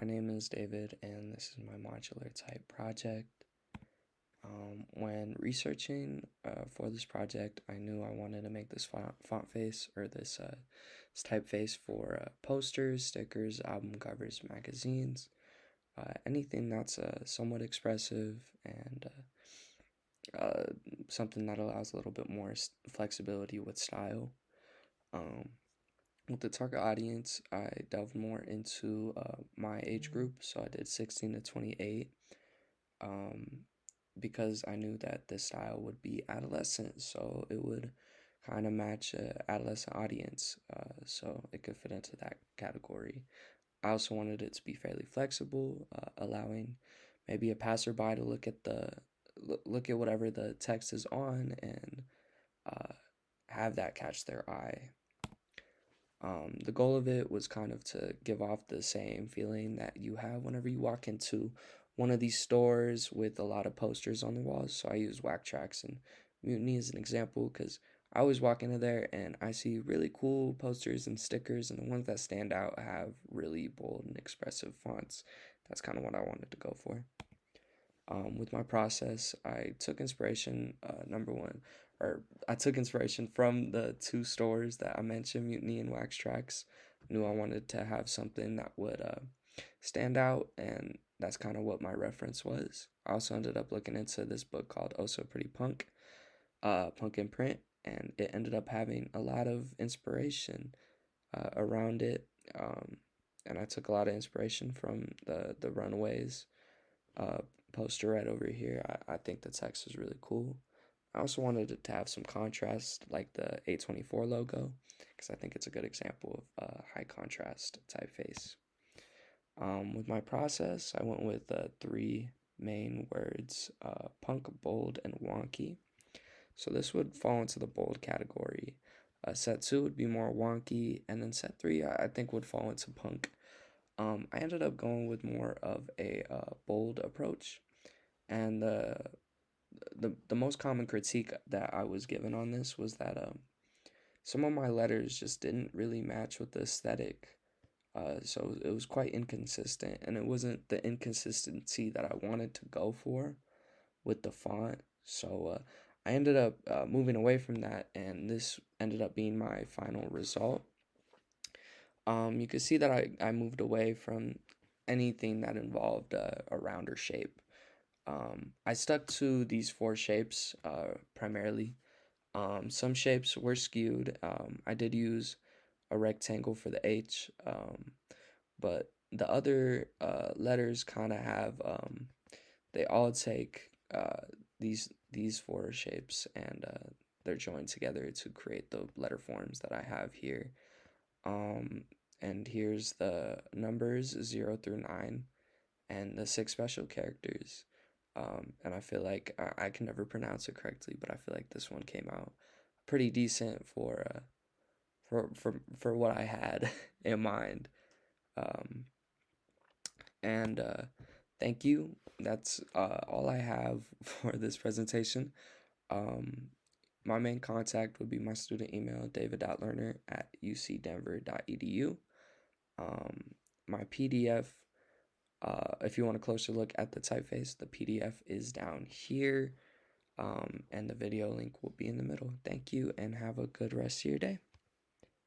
My name is David, and this is my modular type project. When researching for this project, I knew I wanted to make this font face or this typeface for posters, stickers, album covers, magazines, anything that's somewhat expressive and uh, something that allows a little bit more flexibility with style. Um, with the target audience, I delved more into my age group, so I did 16 to 28, um, because I knew that this style would be adolescent, so it would kind of match a adolescent audience, so it could fit into that category. I also wanted it to be fairly flexible, allowing maybe a passerby to look at whatever the text is on and uh, have that catch their eye. The goal of it was kind of to give off the same feeling that you have whenever you walk into one of these stores with a lot of posters on the walls. So I use Whack Tracks and Mutiny as an example because I always walk into there and I see really cool posters and stickers, and the ones that stand out have really bold and expressive fonts. That's kind of what I wanted to go for. With my process, I took inspiration, number one, or I took inspiration from the two stores that I mentioned, Mutiny and Wax Tracks. I knew I wanted to have something that would stand out, and that's kind of what my reference was. I also ended up looking into this book called Oh So Pretty Punk, Punk in Print, and it ended up having a lot of inspiration around it. And I took a lot of inspiration from the Runaways uh, poster right over here. I think the text was really cool. I also wanted it to have some contrast, like the 824 logo, because I think it's a good example of high contrast typeface. With my process, I went with three main words: punk, bold, and wonky. So this would fall into the bold category. Set two would be more wonky, and then set three I think would fall into punk. I ended up going with more of a bold approach, and the most common critique that I was given on this was that some of my letters just didn't really match with the aesthetic. So it was quite inconsistent, and it wasn't the inconsistency that I wanted to go for with the font. So I ended up moving away from that, and this ended up being my final result. You can see that I moved away from anything that involved a rounder shape. I stuck to these four shapes primarily. Some shapes were skewed. I did use a rectangle for the H, but the other letters kind of have they all take these four shapes, and they're joined together to create the letter forms that I have here. Um, and here's the numbers 0 through 9 and the six special characters. And I feel like I can never pronounce it correctly, but I feel like this one came out pretty decent for what I had in mind. Um, and thank you. That's all I have for this presentation. Um, my main contact would be my student email, david.lerner@ucdenver.edu. My PDF, if you want a closer look at the typeface, the PDF is down here, and the video link will be in the middle. Thank you, and have a good rest of your day.